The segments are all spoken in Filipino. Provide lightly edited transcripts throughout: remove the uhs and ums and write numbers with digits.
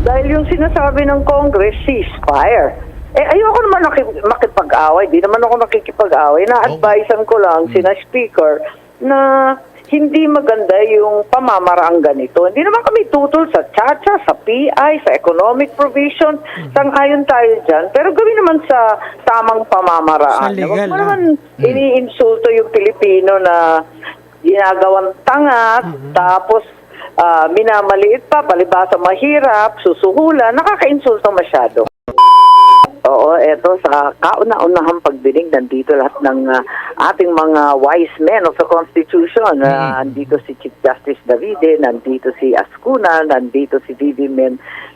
Dahil yung sinasabi ng Congress, ceasefire. Ayoko naman makipag-away. Di naman ako nakikipag-away. Na-advisean ko lang sina Speaker na hindi maganda yung pamamaraang ganito. Hindi naman kami tutol sa TSA, sa PI, sa economic provision. Sang-ayon tayo dyan. Pero gawin naman sa tamang pamamaraan. Sa legal, Huwag mo naman iniinsulto yung Pilipino na ginagawang tanga, tapos minamaliit pa, palibasa mahirap, susuhulan, nakaka-insulto masyado. Oo, eto sa kauna-unahang pagdinig, nandito lahat ng ating mga wise men of the Constitution. Nandito si Chief Justice Davide, nandito si Ascuna, nandito si Vivi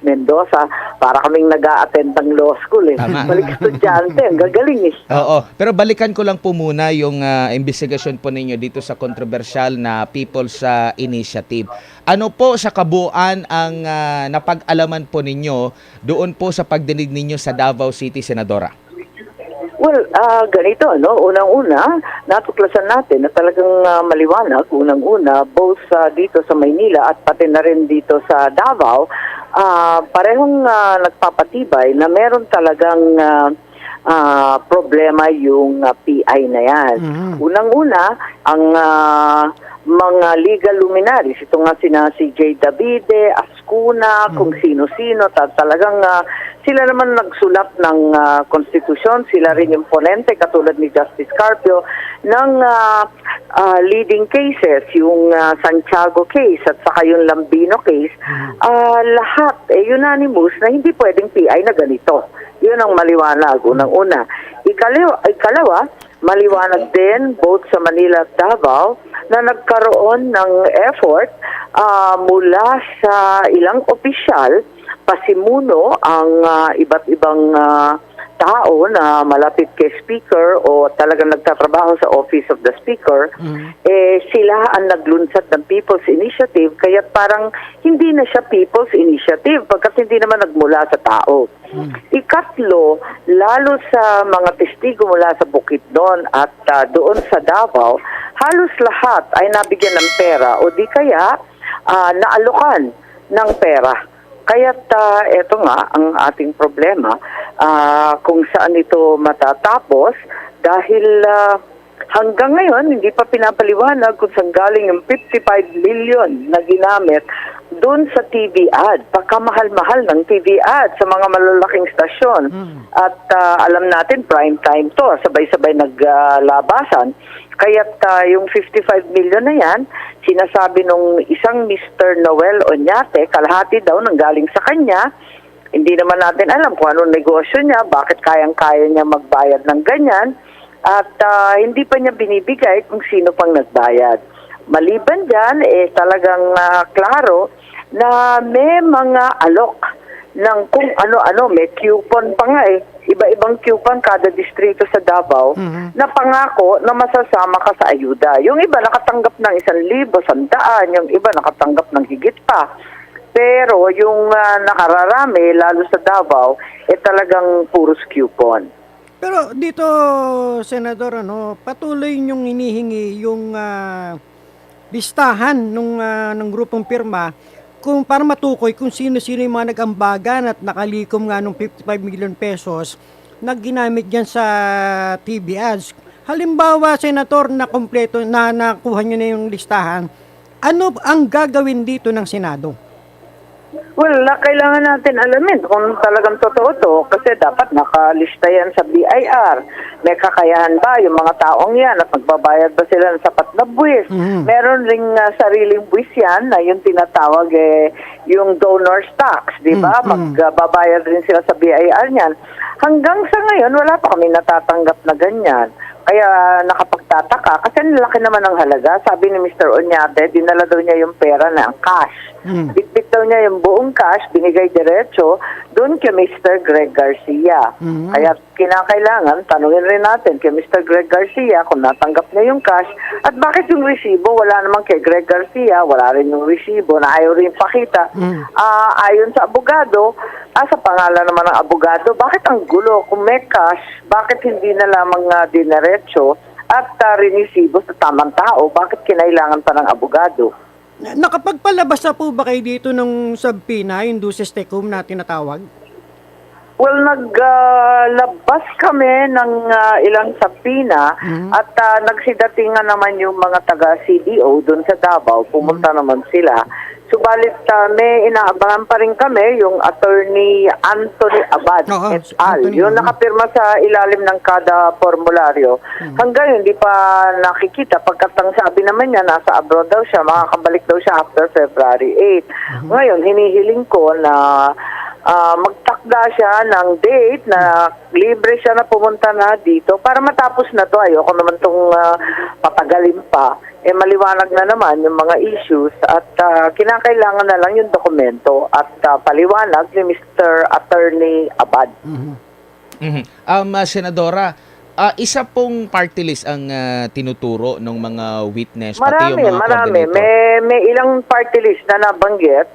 Mendoza. Para kaming nag-a-attend ng law school. Balik estudyante, ang gagaling eh. Oo, pero balikan ko lang po muna yung investigasyon po ninyo dito sa controversial na People's Initiative. Ano po sa kabuuan ang napag-alaman po ninyo doon po sa pagdinig ninyo sa Davao City, Senadora? Well, ganito, no? Unang-una, natuklasan natin na talagang maliwanag, unang-una, both dito sa Maynila at pati na rin dito sa Davao, parehong nagpapatibay na meron talagang problema yung PI na yan. Unang-una, ang mga legal luminaries, ito nga sina si J. Davide, Ascuna, kung sino-sino, talagang sila naman nagsulat ng konstitusyon, sila rin yung ponente, katulad ni Justice Carpio, ng leading cases, yung Santiago case at saka yung Lambino case, lahat unanimous na hindi pwedeng PI na ganito. Yun ang maliwanag, unang-una. Ikalawa, maliwanag din both sa Manila at Davao na nagkaroon ng effort mula sa ilang opisyal, pasimuno ang iba't ibang tao na malapit kay Speaker o talagang nagtatrabaho sa Office of the Speaker, sila ang naglunsad ng People's Initiative, kaya parang hindi na siya People's Initiative pagkat hindi naman nagmula sa tao. Ikatlo, lalo sa mga testigo mula sa Bukidnon at doon sa Davao, halos lahat ay nabigyan ng pera o di kaya naalokan ng pera. Kaya't eto nga ang ating problema, kung saan ito matatapos dahil hanggang ngayon hindi pa pinapaliwanag kung saan galing yung 55 million na ginamit doon sa TV ad. Pagkamahal-mahal ng TV ad sa mga malalaking stasyon. At alam natin, prime time to, sabay-sabay naglabasan. Kaya't yung 55 million na yan, sinasabi nung isang Mr. Noel Oñate, kalahati daw nang galing sa kanya. Hindi naman natin alam kung anong negosyo niya, bakit kayang-kaya niya magbayad ng ganyan. At hindi pa niya binibigay kung sino pang nagbayad. Maliban dyan, talagang klaro na may mga alok ng kung ano-ano, may coupon pa nga iba-ibang coupon kada distrito sa Davao na pangako na masasama ka sa ayuda. Yung iba nakatanggap ng 1,000, 100, yung iba nakatanggap ng higit pa. Pero yung nakararami, lalo sa Davao, talagang puros coupon. Pero dito, Senador, patuloy niyong hinihingi yung listahan ng grupong pirma kung para matukoy kung sino-sino yung mga nag-ambagan at nakalikom nga ng 55 million pesos na ginamit dyan sa TV ads. Halimbawa, Senator, na kompleto na nakuha nyo na yung listahan, ano ang gagawin dito ng Senado? Well, kailangan natin alamin kung talagang totoo to kasi dapat nakalista yan sa BIR. May kakayahan ba yung mga taong yan at magbabayad ba sila ng sapat na buwis? Meron ring sariling buwis yan na yung tinatawag yung donor's tax, di ba? Magbabayad rin sila sa BIR niyan. Hanggang sa ngayon, wala pa kami natatanggap na ganyan. Kaya nakapagtataka kasi laki naman ang halaga. Sabi ni Mr. Oñate, dinala daw niya yung pera na cash. Bitbit daw niya yung buong cash, binigay diretso doon kay Mr. Greg Garcia. Kaya kinakailangan, tanungin rin natin kay Mr. Greg Garcia kung natanggap niya yung cash at bakit yung resibo, wala naman kay Greg Garcia, wala rin yung resibo na ayaw rin pakita. Ayon sa abogado, sa pangalan naman ng abogado, bakit ang gulo kung may cash, bakit hindi na lamang dineretso at rinisibo sa tamang tao, bakit kinailangan pa ng abogado? Nakapagpalabas na po ba kayo dito ng subpoena, yung duces tecum na tinatawag? Well, naglabas kami ng ilang sabina at nagsidatingan naman yung mga taga-CDO doon sa Davao. Pumunta naman sila. Subalit may inaabangan pa rin kami yung attorney Anthony Abad Oo, et si al. Anthony, Yung nakapirma sa ilalim ng kada formularyo. Hanggang hindi pa nakikita. Pagkat ang sabi naman niya, nasa abroad daw siya. Makakabalik daw siya after February 8. Ngayon, hinihiling ko na magtakda siya ng date na libre siya na pumunta na dito para matapos na to. Ayoko naman itong patagalin pa. Maliwanag na naman yung mga issues at kinakailangan na lang yung dokumento at paliwanag ni Mr. Attorney Abad. Senadora, isa pong party list ang tinuturo ng mga witness, pati Marami, yung mga marami. coordinator. May ilang party list na nabanggit.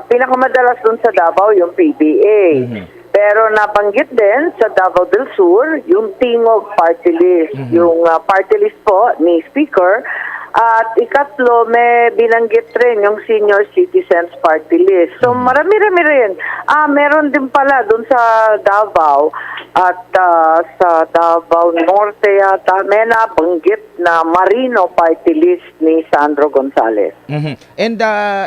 Pinakamadalas dun sa Davao yung PBA. Pero nabanggit din sa Davao del Sur yung Tingog party list. Yung party list po ni Speaker. At ikatlo, may binanggit rin yung Senior Citizens Party List. So marami-rami rin. Meron din pala dun sa Davao at sa Davao Norte yata, may nabanggit na Marino Party List ni Sandro Gonzales. And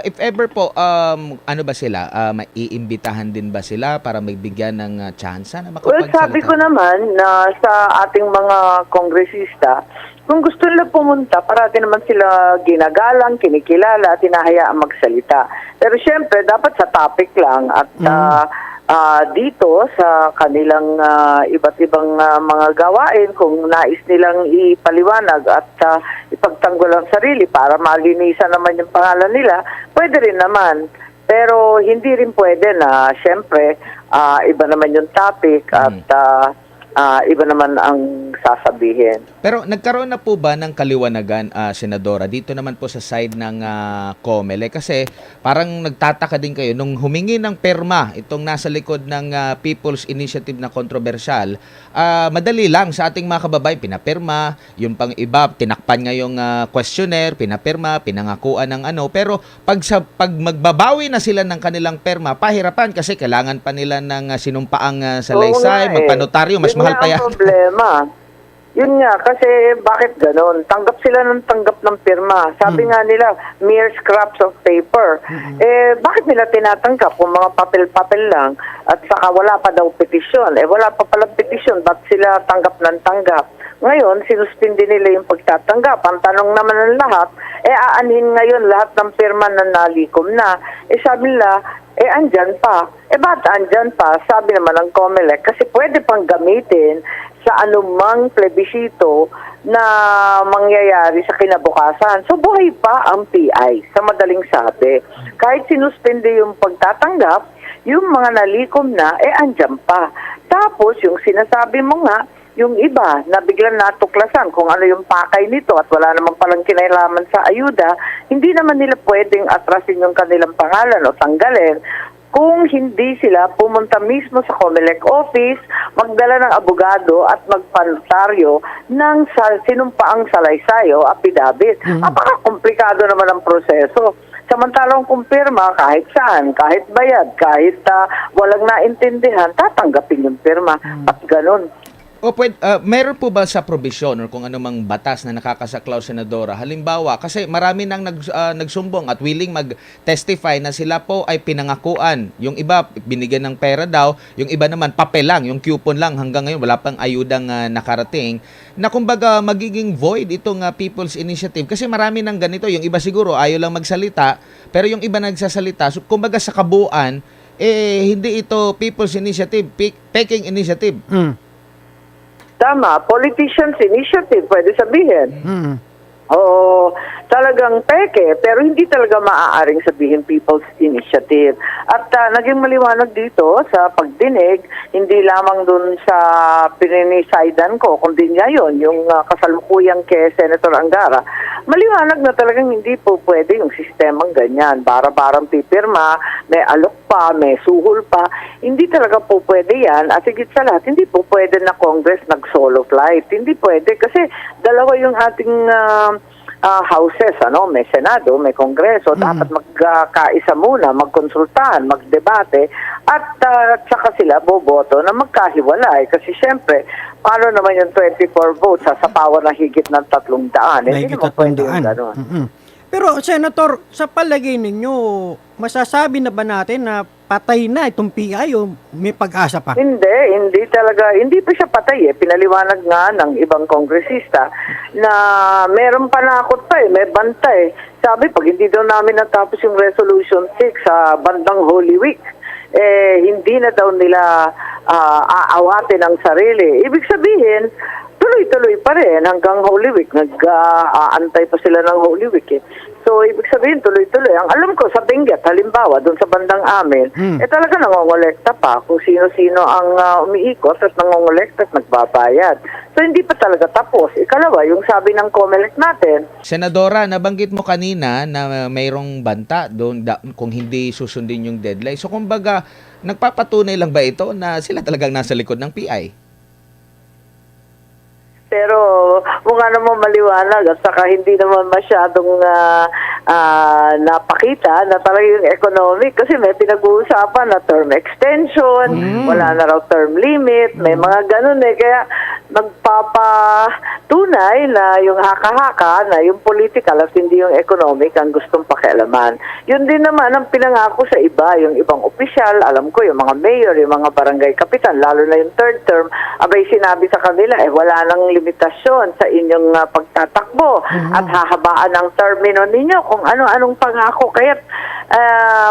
if ever po, ano ba sila? Maiimbitahan din ba sila para magbigyan ng tsansa na Well, makapagsalita? sabi ko naman na sa ating mga kongresista, kung gusto nila pumunta, parati naman sila ginagalang, kinikilala, at hinahayaan magsalita. Pero syempre, dapat sa topic lang at dito sa kanilang iba't ibang mga gawain, kung nais nilang ipaliwanag at ipagtanggol ang sarili para malinisan naman yung pangalan nila, pwede rin naman. Pero hindi rin pwede na syempre iba naman yung topic at iba naman ang sasabihin. Pero nagkaroon na po ba ng kaliwanagan, Senadora, dito naman po sa side ng COMELEC? Kasi parang nagtataka din kayo, nung humingi ng perma, itong nasa likod ng People's Initiative na kontrobersyal, madali lang sa ating mga kababayan, pinapirma, yung pang iba, tinakpan nga yung questionnaire, pinapirma, pinangakuan ng ano, pero pag magbabawi na sila ng kanilang perma, pahirapan kasi kailangan pa nila ng sinumpaang salaysay, magpanotaryo, mas mahal pa yan. Yun nga ang problema. Yun nga, kasi bakit ganon? Tanggap sila ng tanggap ng pirma. Sabi nga nila, mere scraps of paper. Bakit nila tinatanggap kung mga papel-papel lang at saka wala pa daw petisyon? Wala pa palang petisyon, ba't sila tanggap ng tanggap? Ngayon, sinuspindi nila yung pagtatanggap. Ang tanong naman ng lahat, aanhin ngayon lahat ng pirma na nalikom na. Sabi nila, andyan pa. Ba't andyan pa? Sabi naman ng COMELEC, kasi pwede pang gamitin sa anumang plebisito na mangyayari sa kinabukasan. So, buhay pa ang PI, sa madaling sabi. Kahit sinuspende yung pagtatanggap, yung mga nalikom na, andyan pa. Tapos, yung sinasabi mo nga, yung iba na biglang natuklasan kung ano yung pakay nito at wala naman palang kinailaman sa ayuda, hindi naman nila pwedeng atrasin yung kanilang pangalan o tanggalin kung hindi sila pumunta mismo sa COMELEC office, magdala ng abogado at magpanotaryo ng sinumpaang salaysay o affidavit. Napaka-komplikado naman ang proseso. Samantalang kung pirma, kahit saan, kahit bayad, kahit walang naintindihan, tatanggapin yung pirma at ganun. Meron po ba sa provision or kung anumang batas na nakakasaklaw, Senadora? Halimbawa, kasi marami nang nagsumbong at willing mag-testify na sila po ay pinangakuan. Yung iba, binigyan ng pera daw. Yung iba naman, papel lang. Yung coupon lang. Hanggang ngayon, wala pang ayudang nakarating. Na kumbaga, magiging void itong People's Initiative. Kasi marami nang ganito. Yung iba siguro, ayaw lang magsalita. Pero yung iba nagsasalita. So, kumbaga sa kabuuan, hindi ito People's Initiative, Peking Initiative. Tama, politicians initiative, pwede sabihin. Oo, talagang peke, pero hindi talaga maaaring sabihin People's Initiative. At naging maliwanag dito sa pagdinig, hindi lamang dun sa pininisaidan ko, kundi ngayon, yung kasalukuyang kay Senator Angara, maliwanag na talagang hindi po pwede yung sistemang ganyan. Bara-barang pipirma, may alok pa, may suhol pa. Hindi talaga po pwede yan. At higit sa lahat, hindi po pwede na Congress nag-solo flight. Hindi pwede kasi dalawa yung ating houses, may Senado, may Kongreso, dapat magkaisa muna, magkonsultahan, magdebate, at saka sila boboto na magkahiwalay. Kasi syempre, paano naman yung 24 votes sa power na higit ng 300? Hindi naman pwede yung gano'n. Pero Senator, sa palagay ninyo, masasabi na ba natin na patay na itong PI o may pag-asa pa? Hindi talaga, hindi pa siya patay Pinaliwanag nga ng ibang kongresista na meron panakot pa may bantay. Sabi, pag hindi daw namin natapos yung Resolution 6 sa bandang Holy Week, hindi na daw nila aawatin ang sarili. Ibig sabihin, tuloy-tuloy pa rin hanggang Holy Week. Nag-aantay pa sila ng Holy Week So, ibig sabihin, tuloy-tuloy. Ang alam ko, sa Benguet, halimbawa, doon sa bandang amin, talaga nangongolekta pa kung sino-sino ang umiikot at nangongolekta at nagbabayad. So, hindi pa talaga tapos. Ikalawa, yung sabi ng COMELEC natin. Senadora, nabanggit mo kanina na mayroong banta doon kung hindi susundin yung deadline. So, kumbaga, nagpapatunay lang ba ito na sila talagang nasa likod ng PI? Pero mukha naman maliwanag at saka hindi naman masyadong napakita na talaga yung economic kasi may pinag-uusapan na term extension, wala na raw term limit, may mga ganun kaya nagpapatunay na yung haka-haka na yung political at hindi yung economic ang gustong pakialaman. Yun din naman ang pinangako sa iba, yung ibang opisyal, alam ko yung mga mayor, yung mga barangay kapitan, lalo na yung third term, abay sinabi sa kanila, wala nang limitasyon sa inyong pagtatakbo at hahabaan ang termino ninyo kung ano-anong pangako. Kaya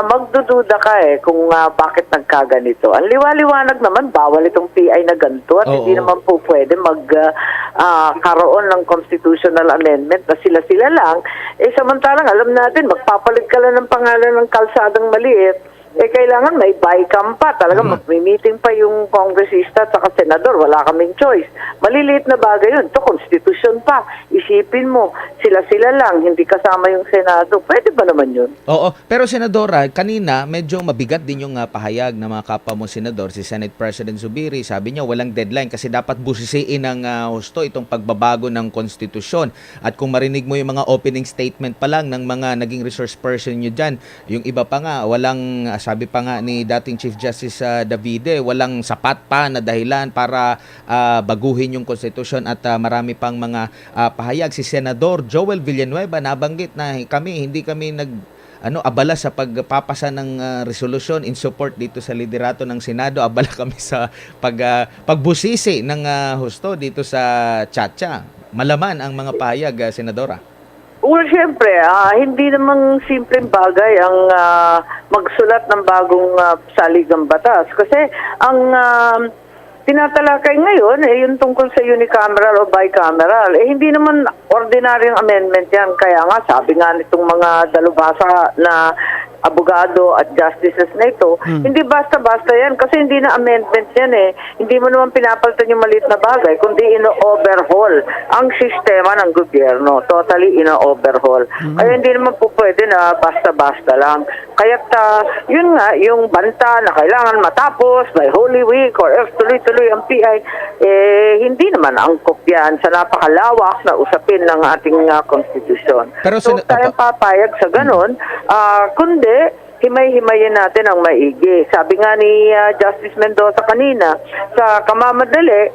magdududa ka kung bakit nagkaganito. Ang liwaliwanag naman, bawal itong PI na ganito at hindi naman po pwede magkaroon ng constitutional amendment na sila-sila lang. Samantalang alam natin, magpapalit ka lang ng pangalan ng kalsadang maliit, kailangan may bycam pa. Talaga mag-meeting pa yung kongresista at saka senador. Wala kaming choice. Maliliit na bagay yun. Ito, konstitusyon pa. Isipin mo, sila-sila lang, hindi kasama yung Senado. Pwede ba naman yun? Oo. Pero Senadora, kanina medyo mabigat din yung pahayag ng mga kapwa mo senador. Si Senate President Zubiri, sabi niya walang deadline kasi dapat busisiin ng husto itong pagbabago ng konstitusyon. At kung marinig mo yung mga opening statement pa lang ng mga naging resource person nyo dyan, yung iba pa nga, walang sabi pa nga ni dating Chief Justice Davide, walang sapat pa na dahilan para baguhin yung konstitusyon at marami pang mga pahayag. Si Senador Joel Villanueva nabanggit na hindi kami abala sa pagpapasa ng resolusyon in support dito sa liderato ng Senado. Abala kami sa pagbusisi ng husto dito sa Chacha. Malaman ang mga pahayag, Senadora. Well, siyempre, hindi namang simpleng bagay ang magsulat ng bagong saligang batas. Kasi ang tinatalakay ngayon, yung tungkol sa unicameral o bicameral, hindi naman ordinaryong amendment yan. Kaya nga, sabi nga nitong mga dalubhasa na abogado at justices na ito, hindi basta-basta yan kasi hindi na amendment yan Hindi mo naman pinapalitan yung maliit na bagay, kundi ino-overhaul ang sistema ng gobyerno. Totally ino-overhaul. Kaya hindi naman po pwede na basta-basta lang. Kaya yun nga, yung banta na kailangan matapos by Holy Week or else tuloy-tuloy ang PI, hindi naman angkop yan sa napakalawak na usapin ng ating konstitusyon. Pero so tayong papayag sa ganun, kundi himay-himayin natin ang maigi. Sabi nga ni Justice Mendoza kanina, sa kamamadali,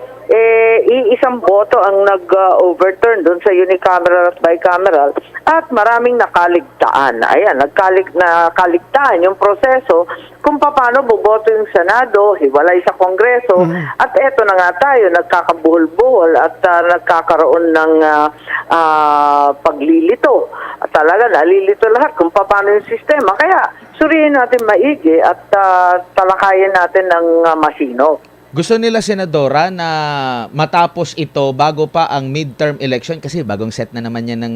iisang boto ang nag-overturn doon sa unicameral at bicameral at maraming nakaligtaan. Ayan, nakaligtaan yung proseso kung paano boboto yung Senado, hiwalay sa Kongreso, at eto na nga tayo, nagkakabuhol-buhol at nagkakaroon ng paglilito. At talaga, nalilito lahat kung paano yung sistema. Kaya, suriin natin maigi at talakayin natin ng masino. Gusto nila, Senadora, na matapos ito bago pa ang midterm election kasi bagong set na naman yan ng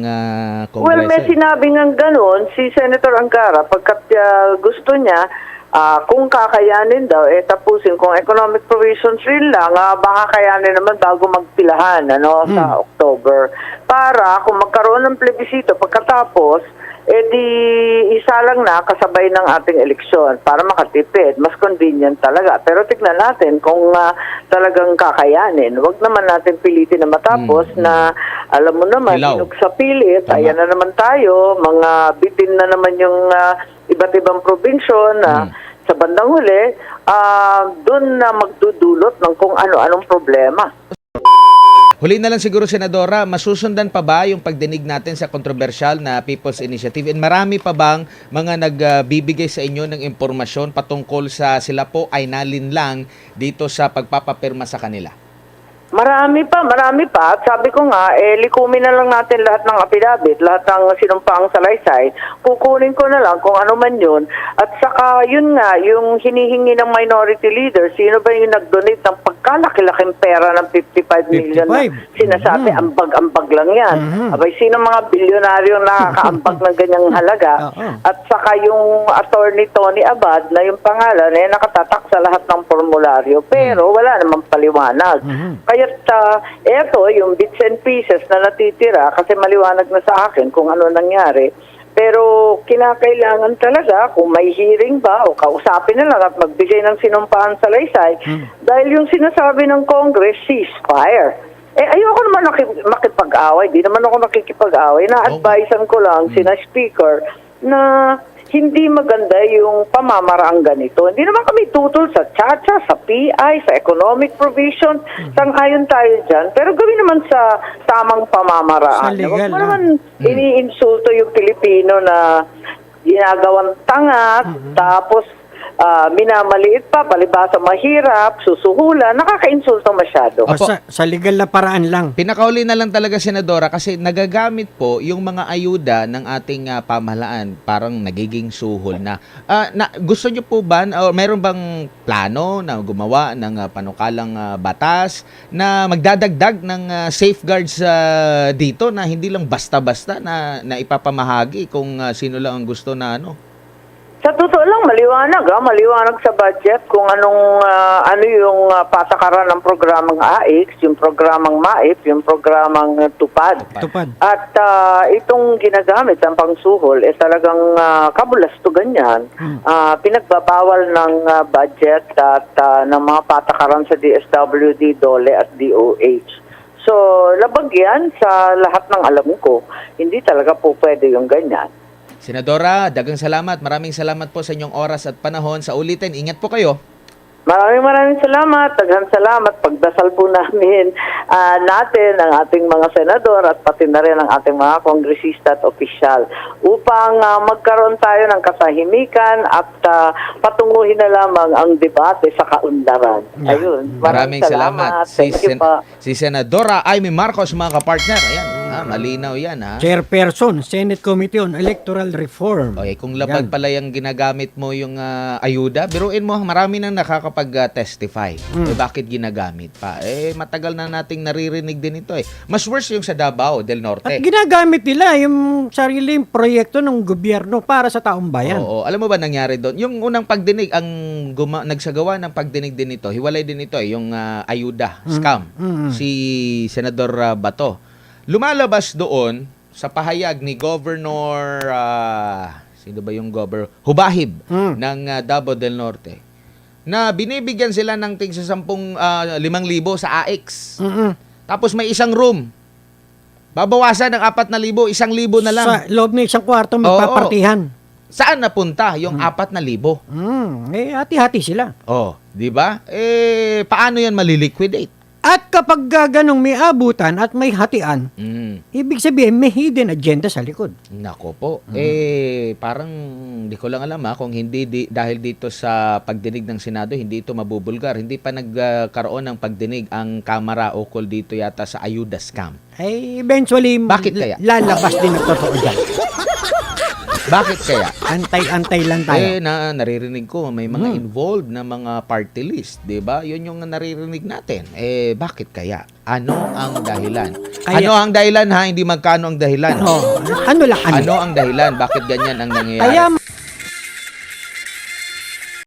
Kongreso. Well, may sinabi nga gano'n si Senator Angara pagkat gusto niya kung kakayanin daw, tapusin. Kung economic provisions rin lang, baka kayanin naman bago magpilahan sa October. Para kung magkaroon ng plebisito pagkatapos, di isa lang na kasabay ng ating eleksyon para makatipid. Mas convenient talaga. Pero tignan natin kung talagang kakayanin. Huwag naman natin pilitin na matapos na alam mo naman, Hilaw. hinug sa pilit, Tama. ayan na naman tayo, mga bitin na naman yung iba't ibang probinsyon na sa bandang huli, doon na magdudulot ng kung ano-anong problema. Huli na lang siguro, Senadora, masusundan pa ba yung pagdinig natin sa kontrobersyal na People's Initiative? And marami pa bang mga nagbibigay sa inyo ng impormasyon patungkol sa sila po ay nalinlang dito sa pagpapapirma sa kanila? Marami pa. At sabi ko nga, likumin na lang natin lahat ng affidavit, lahat ng sinumpaang salaysay. Kukunin ko na lang kung ano man yun. At saka, yun nga, yung hinihingi ng minority leader, sino ba yung nag-donate ng pagkalaki-laking pera ng 55 million na 55? sinasabi, ambag-ambag lang yan. Abay, sino mga bilyonaryong nakakaambag ng ganyang halaga? At saka yung attorney Tony Abad, na yung pangalan, nakatatak sa lahat ng formularyo. Pero wala namang paliwanag. Kaya eto, yung bits and pieces na natitira, kasi maliwanag na sa akin kung ano nangyari. Pero kinakailangan talaga kung may hearing ba o kausapin na lang at magbigay ng sinumpaan salaysay dahil yung sinasabi ng Congress, ceasefire. Ayoko naman makipag-away. Di naman ako nakikipag-away. Na-advisean ko lang sina Speaker na hindi maganda yung pamamaraang ganito. Hindi naman kami tutol sa CHA, sa PI, sa economic provision. Sang-ayon tayo dyan. Pero gawin naman sa tamang pamamaraan. Sa legal, Huwag mo naman iniinsulto yung Pilipino na ginagawang tanga, tapos minamaliit pa, palibasa mahirap, susuhulan, nakaka-insulto masyado. O, sa legal na paraan lang. Pinakauli na lang talaga, Senadora, kasi nagagamit po yung mga ayuda ng ating pamahalaan, parang nagiging suhol na. Gusto nyo po ba, o mayroon bang plano na gumawa ng panukalang batas na magdadagdag ng safeguards dito na hindi lang basta-basta na ipapamahagi kung sino lang ang gusto na ano? Sa totoo lang, maliwanag sa budget kung ano yung patakaran ng programang AIX, yung programang MAIP, yung programang TUPAD. At itong ginagamit ang pangsuhol, talagang kabulastugan yan. Pinagbabawal ng budget at ng mga patakaran sa DSWD, DOLE at DOH. So, labag yan sa lahat ng alam ko. Hindi talaga po pwede yung ganyan. Senadora, dagang salamat. Maraming salamat po sa inyong oras at panahon. Sa ulitin, ingat po kayo. Maraming salamat. Daghang salamat. Pagdasal po namin natin, ang ating mga senador at pati na rin ang ating mga kongresista at opisyal upang magkaroon tayo ng katahimikan at patunguhin na lamang ang debate sa kaunlaran. Ayun. Maraming salamat. Thank you pa. Si Senadora Amy Marcos, mga kapartner. Ayan, malinaw yan. Chairperson, Senate Committee on Electoral Reform. Okay, kung lapag pala yung ginagamit mo yung ayuda, biruin mo, marami nang nakakapag-testify. Bakit ginagamit pa? Matagal na nating naririnig din ito. Mas worse yung sa Davao del Norte. At ginagamit nila yung sariling proyekto ng gobyerno para sa taong bayan. Oo. Alam mo ba nangyari doon? Yung unang pagdinig, ang nagsagawa ng pagdinig din ito, hiwalay din ito, yung ayuda, scam. Si Senador Bato. Lumalabas doon sa pahayag ni Governor, sino ba yung Governor? Hubahib ng Davao del Norte, na binibigyan sila ng tig sa 5,000 sa AX. Tapos may isang room. Babawasan ng 4,000, 1,000 na lang. Sa loob ng isang kwarto magpapartihan. Saan napunta yung 4,000? Hati-hati sila. Di ba? Paano yan maliliquidate? At kapag ganong may abutan at may hatian, ibig sabihin may hidden agenda sa likod. Nako po. Parang di ko lang alam kung hindi dahil dito sa pagdinig ng Senado, hindi ito mabubulgar. Hindi pa nagkaroon ng pagdinig ang Kamara ukol dito yata sa ayuda scam. Eventually, bakit kaya? Lalabas din ang totoo dyan. Bakit kaya? Antay-antay lang tayo. Naririnig ko may mga involved na mga party list, 'di ba? 'Yun yung naririnig natin. Bakit kaya? Ano ang dahilan? Ano ang dahilan Hindi magkano ang dahilan. Ano lang? Ano ang dahilan? Bakit ganyan ang nangyayari?